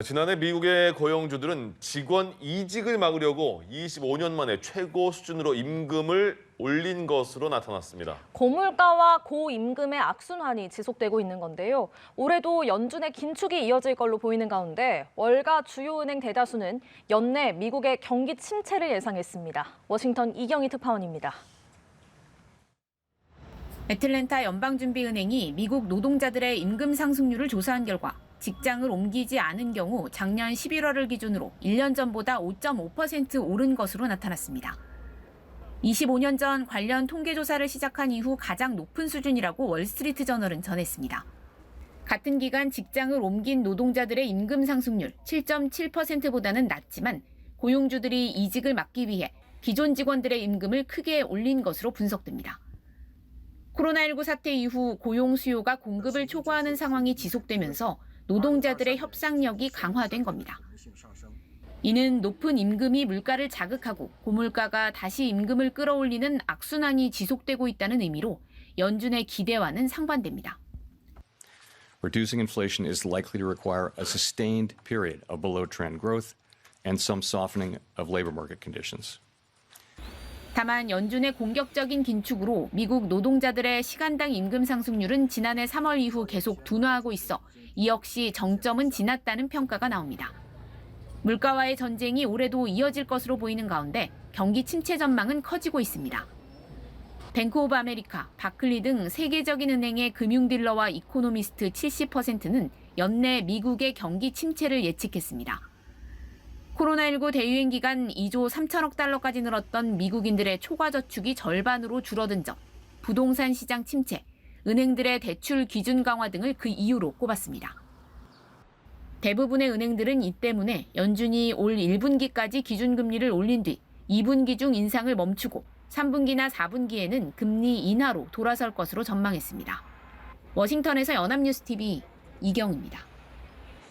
지난해 미국의 고용주들은 직원 이직을 막으려고 25년 만에 최고 수준으로 임금을 올린 것으로 나타났습니다. 고물가와 고임금의 악순환이 지속되고 있는 건데요. 올해도 연준의 긴축이 이어질 걸로 보이는 가운데 월가 주요 은행 대다수는 연내 미국의 경기 침체를 예상했습니다. 워싱턴 이경희 특파원입니다. 애틀랜타 연방준비은행이 미국 노동자들의 임금 상승률을 조사한 결과 직장을 옮기지 않은 경우 작년 11월을 기준으로 1년 전보다 5.5% 오른 것으로 나타났습니다. 25년 전 관련 통계조사를 시작한 이후 가장 높은 수준이라고 월스트리트 저널은 전했습니다. 같은 기간 직장을 옮긴 노동자들의 임금 상승률 7.7%보다는 낮지만 고용주들이 이직을 막기 위해 기존 직원들의 임금을 크게 올린 것으로 분석됩니다. 코로나19 사태 이후 고용 수요가 공급을 초과하는 상황이 지속되면서 노동자들의 협상력이 강화된 겁니다. 이는 높은 임금이 물가를 자극하고 고물가가 다시 임금을 끌어올리는 악순환이 지속되고 있다는 의미로 연준의 기대와는 상반됩니다. Reducing inflation is likely to require a sustained period of below-trend growth and some softening of labor market conditions. 다만 연준의 공격적인 긴축으로 미국 노동자들의 시간당 임금 상승률은 지난해 3월 이후 계속 둔화하고 있어 이 역시 정점은 지났다는 평가가 나옵니다. 물가와의 전쟁이 올해도 이어질 것으로 보이는 가운데 경기 침체 전망은 커지고 있습니다. 뱅크 오브 아메리카, 바클리 등 세계적인 은행의 금융딜러와 이코노미스트 70%는 연내 미국의 경기 침체를 예측했습니다. 코로나19 대유행 기간 2조 3천억 달러까지 늘었던 미국인들의 초과 저축이 절반으로 줄어든 점, 부동산 시장 침체, 은행들의 대출 기준 강화 등을 그 이유로 꼽았습니다. 대부분의 은행들은 이 때문에 연준이 올 1분기까지 기준금리를 올린 뒤 2분기 중 인상을 멈추고 3분기나 4분기에는 금리 인하로 돌아설 것으로 전망했습니다. 워싱턴에서 연합뉴스TV 이경입니다.